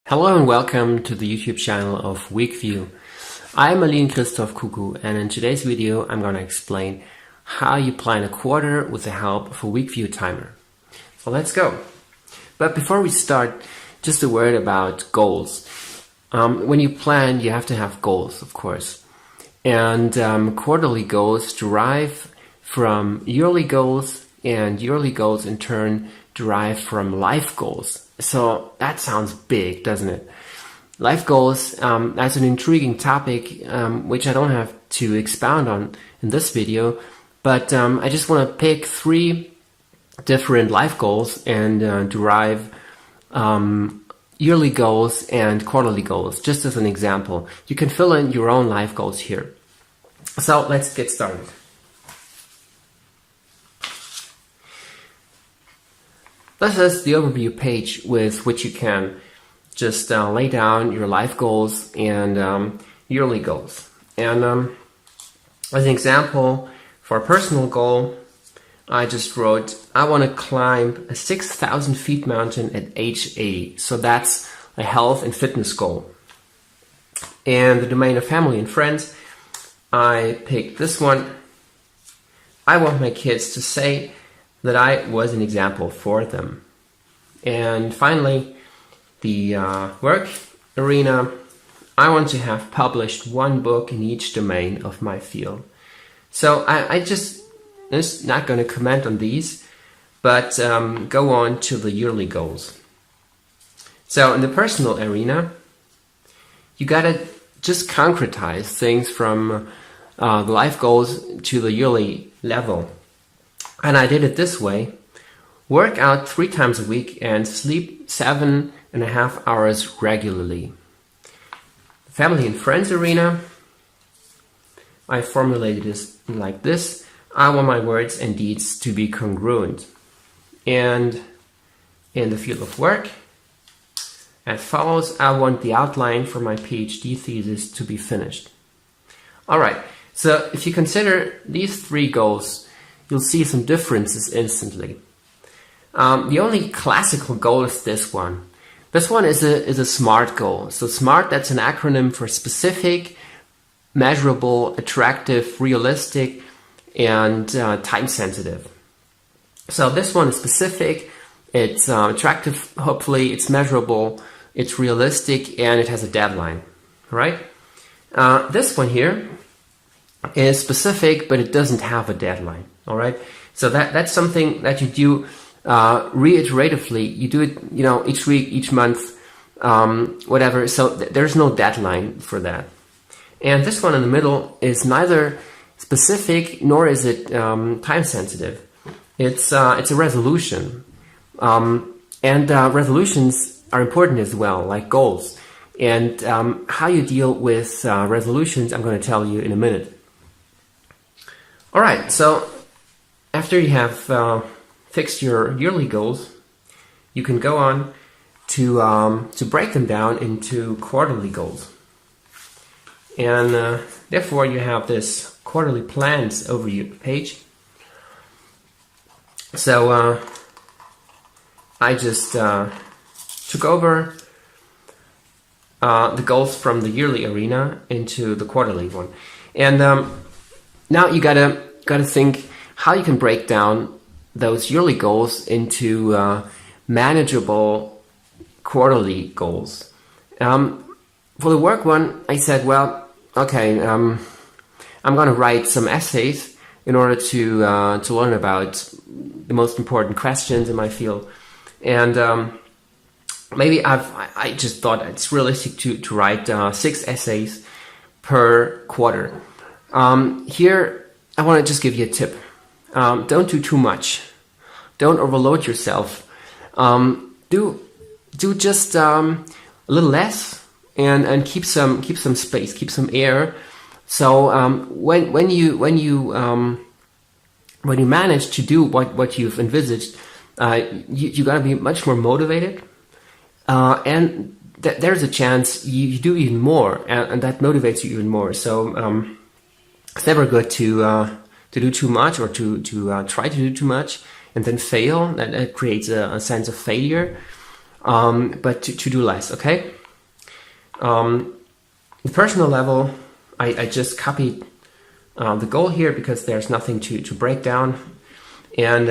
Hello and welcome to the YouTube channel of weekview. I'm Alin and in today's video I'm going to explain how you plan a quarter with the help of a weekview timer. So let's go. But before we start, just a word about goals. When you plan, you have to have goals, of course. And quarterly goals derive from yearly goals, and yearly goals in turn derive from life goals. So that sounds big, doesn't it? Life goals, that's an intriguing topic, which I don't have to expound on in this video, but I just want to pick 3 different life goals and derive yearly goals and quarterly goals, just as an example. You can fill in your own life goals here. So let's get started. This is the overview page with which you can just lay down your life goals and yearly goals. And as an example, for a personal goal, I just wrote, I want to climb a 6,000 feet mountain at age 80. So that's a health and fitness goal. And the domain of family and friends, I picked this one. I want my kids to say that I was an example for them. And finally, the work arena, I want to have published 1 book in each domain of my field. So I'm just not going to comment on these, but go on to the yearly goals. So in the personal arena, you gotta just concretize things from the life goals to the yearly level. And I did it this way: work out 3 times a week and sleep 7.5 hours regularly. Family and friends arena, I formulated this like this: I want my words and deeds to be congruent. And in the field of work, as follows: I want the outline for my PhD thesis to be finished. Alright, so if you consider these 3 goals, you'll see some differences instantly. The only classical goal is this one. This one is a SMART goal. So SMART, that's an acronym for specific, measurable, attractive, realistic, and time sensitive. So this one is specific, it's attractive, hopefully, it's measurable, it's realistic, and it has a deadline, right? This one here is specific, but it doesn't have a deadline. All right, so that's something that you do reiteratively. You do it, each week, each month, whatever. So there's no deadline for that. And this one in the middle is neither specific nor is it time sensitive. It's a resolution, and resolutions are important as well, like goals. And how you deal with resolutions, I'm going to tell you in a minute. All right, so after you have fixed your yearly goals, you can go on to break them down into quarterly goals. And therefore you have this quarterly plans overview page. So I just took over the goals from the yearly arena into the quarterly one. And now you gotta think how you can break down those yearly goals into manageable quarterly goals. For the work one, I said, well, okay, I'm going to write some essays in order to learn about the most important questions in my field. And maybe I just thought it's realistic to write 6 essays per quarter. Here, I want to just give you a tip. Don't do too much. Don't overload yourself. Do just a little less and keep some space, keep some air. So when you manage to do what you've envisaged, you gotta be much more motivated, and there's a chance you do even more, and that motivates you even more. So it's never good to do too much or to try to do too much and then fail. That creates a sense of failure. but to do less, okay? The personal level, I just copied the goal here because there's nothing to break down. And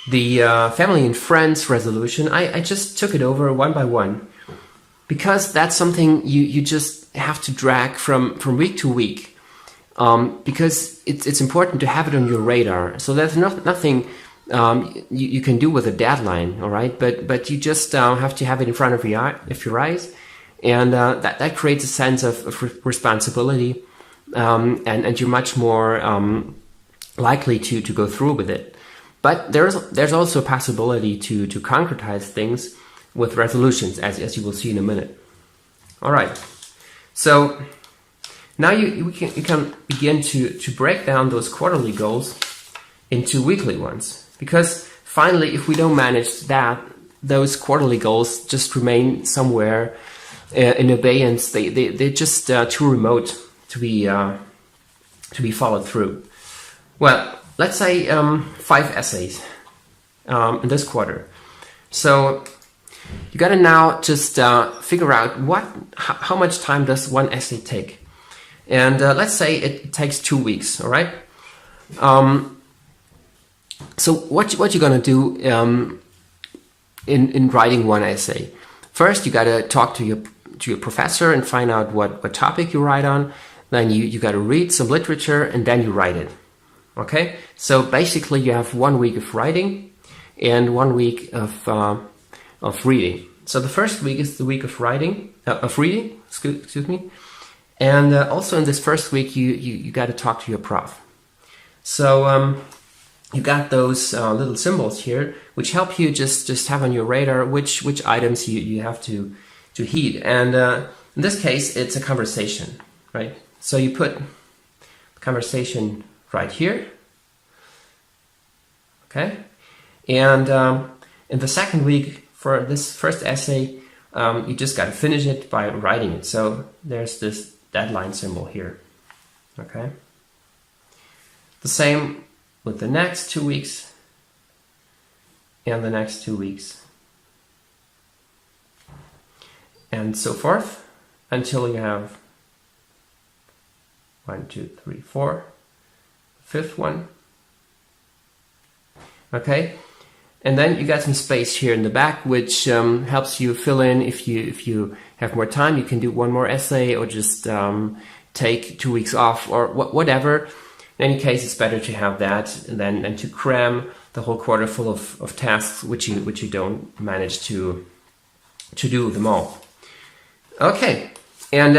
the family and friends resolution, I just took it over one by one, because that's something you just have to drag from week to week, because it's important to have it on your radar. So there's nothing you can do with a deadline, all right? But you just have to have it in front of your eyes, and that creates a sense of responsibility, and you're much more likely to go through with it. But there's also a possibility to concretize things with resolutions, as you will see in a minute. All right, so now you can begin to break down those quarterly goals into weekly ones, because finally, if we don't manage that, those quarterly goals just remain somewhere in abeyance. They're just too remote to be followed through. Well, let's say 5 essays in this quarter. So you got to now just figure out how much time does one essay take. And let's say it takes 2 weeks, all right? So what you're going to do in writing one essay? First, you got to talk to your professor and find out what topic you write on. Then you got to read some literature, and then you write it. Okay? So basically, you have 1 week of writing and 1 week of reading. So the first week is the week of reading. Excuse me. And also in this first week, you got to talk to your prof. So you got those little symbols here, which help you just have on your radar which items you have to heed. And in this case, it's a conversation, right? So you put the conversation right here, okay? And in the second week for this first essay, you just got to finish it by writing it. So there's this deadline symbol here, okay? The same with the next 2 weeks and the next 2 weeks, and so forth until you have 1, 2, 3, 4, fifth one. Okay, and then you got some space here in the back, which helps you fill in if you have more time. You can do one more essay, or just take 2 weeks off, or whatever. In any case, it's better to have that than to cram the whole quarter full of tasks which you don't manage to do them all. Okay, and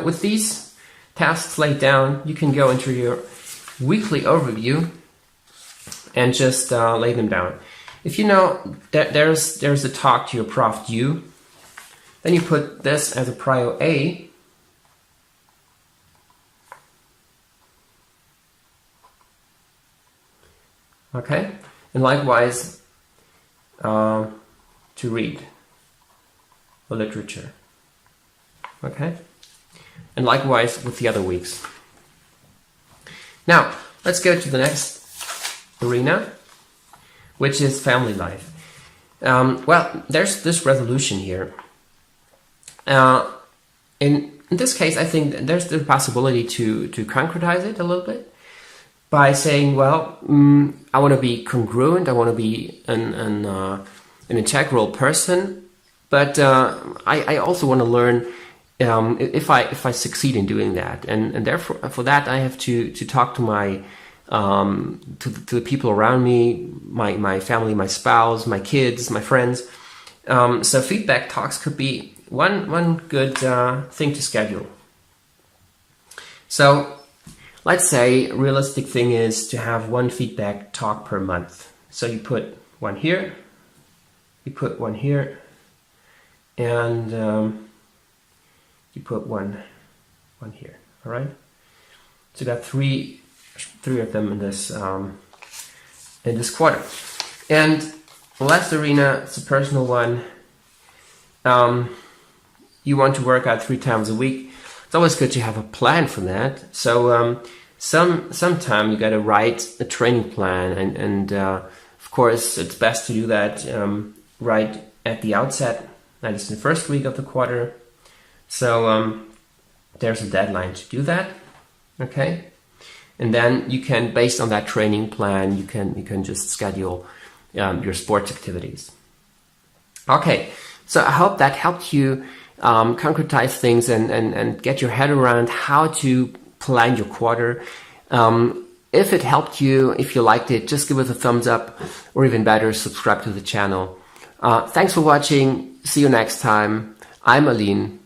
with these tasks laid down, you can go into your weekly overview and just lay them down. If you know that there's a talk to your prof due, then you put this as a prio A. Okay, and likewise to read the literature. Okay, and likewise with the other weeks. Now let's go to the next arena, which is family life. Well, there's this resolution here. In this case, I think there's the possibility to concretize it a little bit by saying, well, I want to be congruent, I want to be an integral person, but I also want to learn if I succeed in doing that, and therefore for that I have to talk to my to the people around me, my family, my spouse, my kids, my friends. So feedback talks could be one good thing to schedule. So let's say realistic thing is to have one feedback talk per month. So you put one here, you put one here, and you put one here. All right. So you got three of them in this quarter. And the last arena, it's a personal one. You want to work out 3 times a week. It's always good to have a plan for that. So sometime you got to write a training plan, and of course it's best to do that right at the outset, that is the first week of the quarter. So there's a deadline to do that, okay? And then you can, based on that training plan, you can just schedule your sports activities. Okay, so I hope that helped you concretize things and get your head around how to plan your quarter. If it helped you, if you liked it, just give us a thumbs up, or even better, subscribe to the channel. Thanks for watching. See you next time. I'm Alin.